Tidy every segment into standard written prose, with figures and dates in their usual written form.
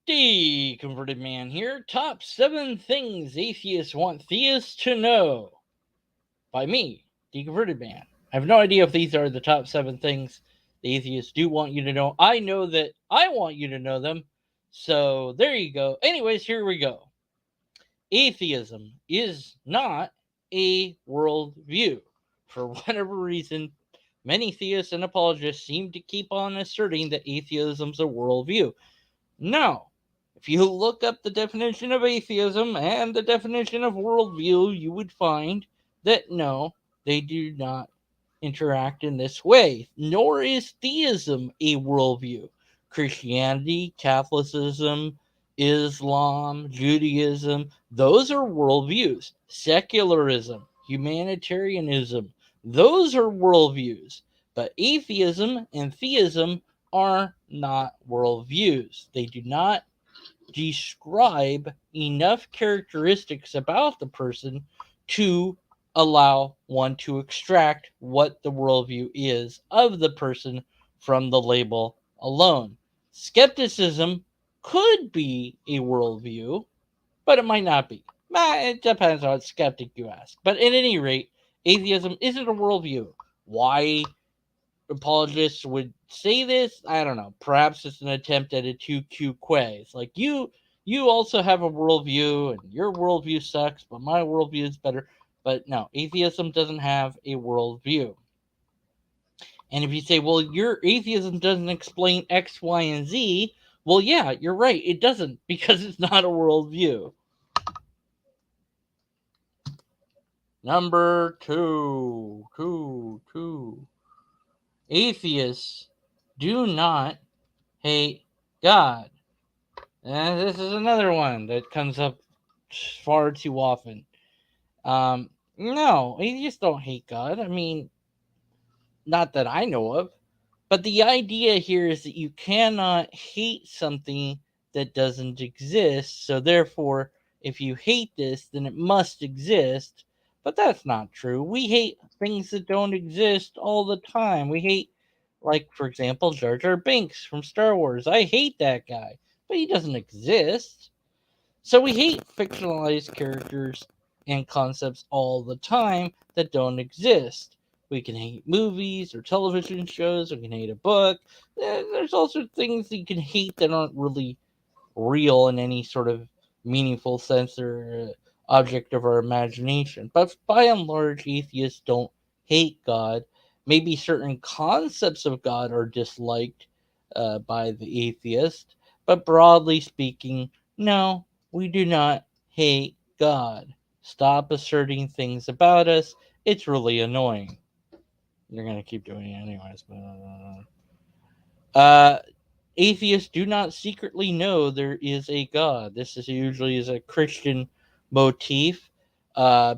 Converted Man here. Top 7 things atheists want theists to know. By me, Converted Man. I have no idea if these are the top 7 things the atheists do want you to know. I know that I want you to know them. So there you go. Anyways, here we go. Atheism is not a worldview. For whatever reason, many theists and apologists seem to keep on asserting that atheism's a worldview. No. If you look up the definition of atheism and the definition of worldview, you would find that no, they do not interact in this way, nor is theism a worldview. Christianity, Catholicism, Islam, Judaism, those are worldviews. Secularism, humanitarianism, those are worldviews. But atheism and theism are not worldviews. They do not describe enough characteristics about the person to allow one to extract what the worldview is of the person from the label alone. Skepticism could be a worldview, but it might not be. It depends on what skeptic you ask. But at any rate, atheism isn't a worldview. Why apologists would say this, I don't know. Perhaps it's an attempt at a 2Q quiz. Like you also have a worldview and your worldview sucks, but my worldview is better. But no, atheism doesn't have a worldview. And if you say, well, your atheism doesn't explain X, Y, and Z, well, yeah, you're right. It doesn't because it's not a worldview. Number two. Atheists do not hate God. And this is another one that comes up far too often. No, atheists don't hate God. I mean, not that I know of. But the idea here is that you cannot hate something that doesn't exist. So therefore, if you hate this, then it must exist. But that's not true. We hate things that don't exist all the time. We hate, like, for example, Jar Jar Binks from Star Wars. I hate that guy, but he doesn't exist. So we hate fictionalized characters and concepts all the time that don't exist. We can hate movies or television shows. We can hate a book. There's also things that you can hate that aren't really real in any sort of meaningful sense or object of our imagination. But by and large, atheists don't hate God. Maybe certain concepts of God are disliked by the atheist, but broadly speaking, no, we do not hate God. Stop asserting things about us. It's really annoying. You're going to keep doing it anyways. Atheists do not secretly know there is a God. This is usually is a Christian motif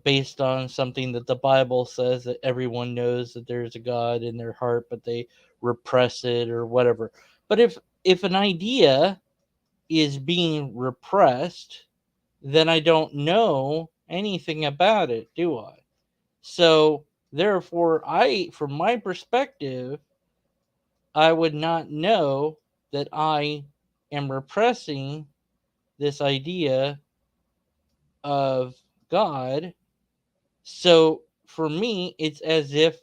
based on something that the Bible says that everyone knows that there's a God in their heart, but they repress it or whatever. But if an idea is being repressed, then I don't know anything about it, do I? So therefore, from my perspective, I would not know that I am repressing this idea of God. So for me, it's as if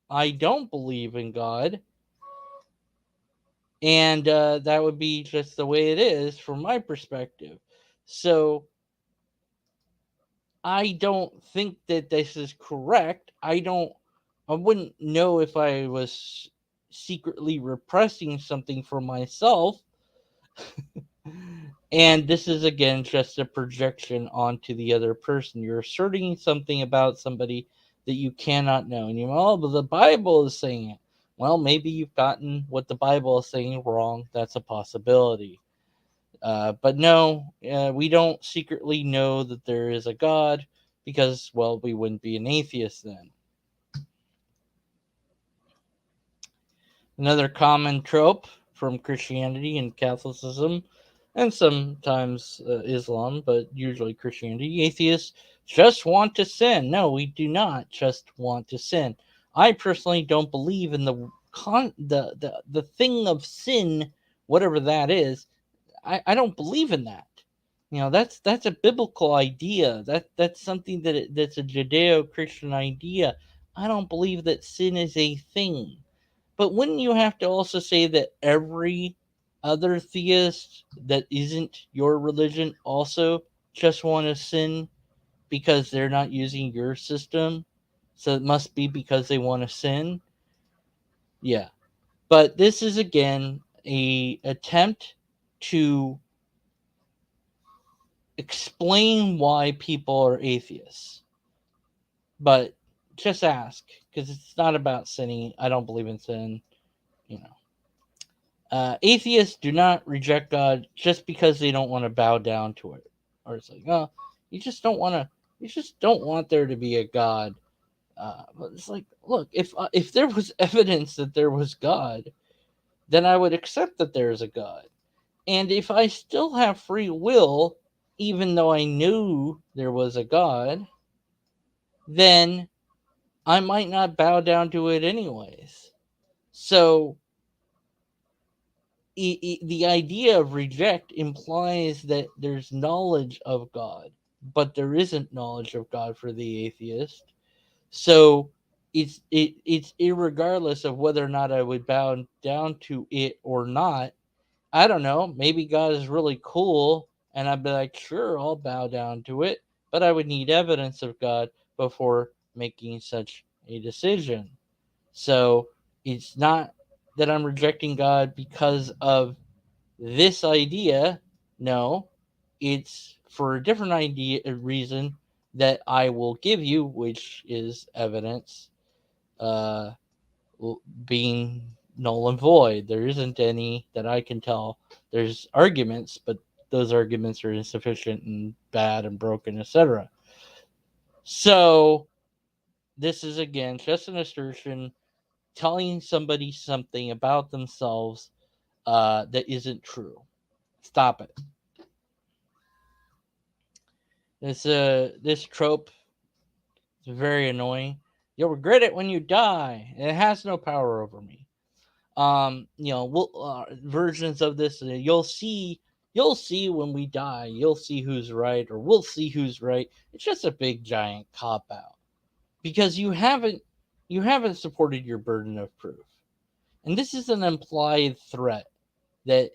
I don't believe in God. And that would be just the way it is from my perspective. So I don't think that this is correct. I wouldn't know if I was secretly repressing something for myself. And this is again just a projection onto the other person. You're asserting something about somebody that you cannot know. And but the Bible is saying it. Well, maybe you've gotten what the Bible is saying wrong. That's a possibility. But no, we don't secretly know that there is a God because, well, we wouldn't be an atheist then. Another common trope from Christianity and Catholicism, and sometimes Islam, but usually Christianity, atheists just want to sin. No, we do not just want to sin. I personally don't believe in the thing of sin, whatever that is. I don't believe in that. That's a biblical idea. That's something that's a Judeo-Christian idea. I don't believe that sin is a thing. But wouldn't you have to also say that every other theist that isn't your religion also just want to sin because they're not using your system? So it must be because they want to sin? Yeah. But this is again a attempt to explain why people are atheists. But just ask, because it's not about sinning. I don't believe in sin. You know, atheists do not reject God just because they don't want to bow down to it, or it's like, oh, you just don't want to. You just don't want there to be a God. But it's like, look, if there was evidence that there was God, then I would accept that there is a God. And if I still have free will, even though I knew there was a God, then I might not bow down to it anyways. So the idea of reject implies that there's knowledge of God, but there isn't knowledge of God for the atheist. So it's irregardless of whether or not I would bow down to it or not. I don't know. Maybe God is really cool, and I'd be like, sure, I'll bow down to it, but I would need evidence of God before making such a decision. So it's not that I'm rejecting God because of this idea. No, it's for a different idea, a reason that I will give you, which is evidence uh, being null and void. There isn't any that I can tell. There's arguments, but those arguments are insufficient and bad and broken, etc. So this is again just an assertion telling somebody something about themselves that isn't true. Stop it. This trope is very annoying. You'll regret it when you die. It has no power over me. Versions of this, you'll see when we die. You'll see who's right, or we'll see who's right. It's just a big giant cop out because you haven't supported your burden of proof, and this is an implied threat that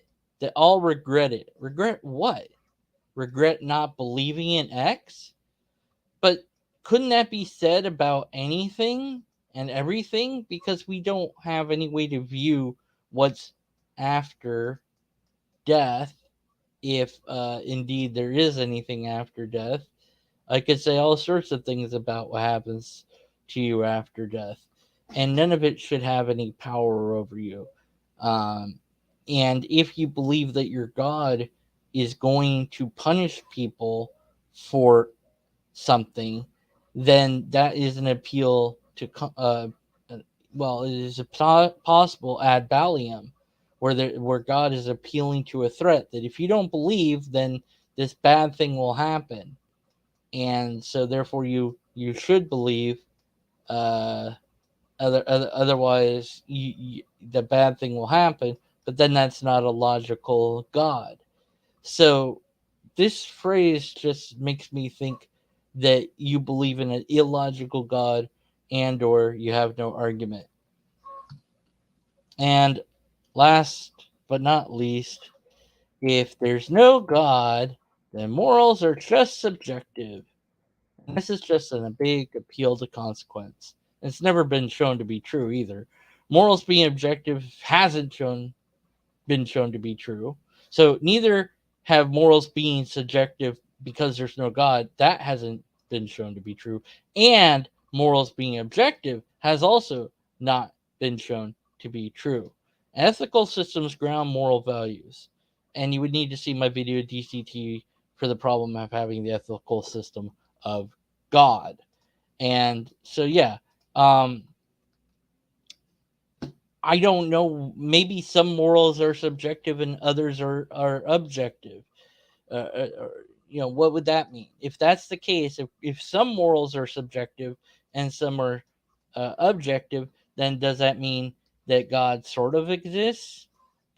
I'll regret it. Regret what? Regret not believing in X? But couldn't that be said about anything and everything? Because we don't have any way to view what's after death, if indeed there is anything after death. I could say all sorts of things about what happens to you after death, and none of it should have any power over you. Um, and if you believe that your God is going to punish people for something, then that is an appeal to it is a possible ad balium, where God is appealing to a threat that if you don't believe, then this bad thing will happen, and so therefore you should believe. Uh, Otherwise, the bad thing will happen. But then that's not a logical God. So this phrase just makes me think that you believe in an illogical God and or you have no argument. And last but not least, if there's no God, then morals are just subjective. And this is just a big appeal to consequence. It's never been shown to be true either. Morals being objective hasn't been shown to be true. So neither have morals being subjective because there's no God. That hasn't been shown to be true. And morals being objective has also not been shown to be true. Ethical systems ground moral values. And you would need to see my video DCT for the problem of having the ethical system of God. And so, yeah, um, I don't know. Maybe some morals are subjective and others are objective. What would that mean? If that's the case, if some morals are subjective and some are objective, then does that mean that God sort of exists?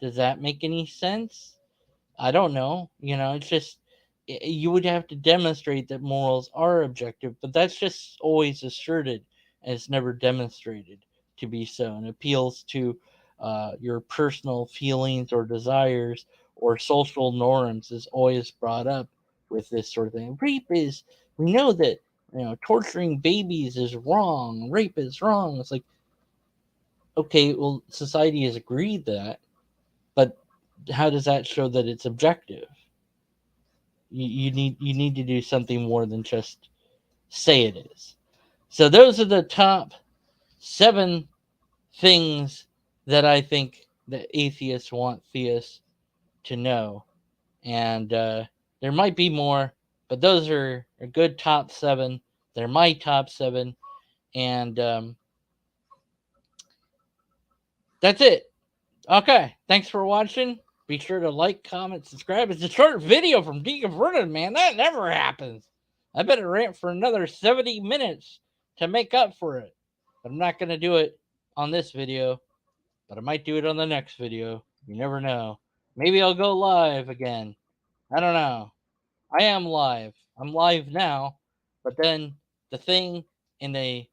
Does that make any sense? I don't know. It's just you would have to demonstrate that morals are objective, but that's just always asserted and it's never demonstrated to be so, and appeals to your personal feelings or desires or social norms is always brought up with this sort of thing. Rape is, we know that torturing babies is wrong. Rape is wrong. It's like, okay, well, society has agreed that, but how does that show that it's objective? You need to do something more than just say it is. So those are the top 7 things that I think that atheists want theists to know, and there might be more, but those are a good top 7. They're my top 7, and that's it. Okay, thanks for watching. Be sure to like, comment, subscribe. It's a short video from Deconverted, man. That never happens. I better rant for another 70 minutes to make up for it. But I'm not going to do it on this video, but I might do it on the next video. You never know. Maybe I'll go live again. I don't know. I am live. I'm live now, but then the thing in a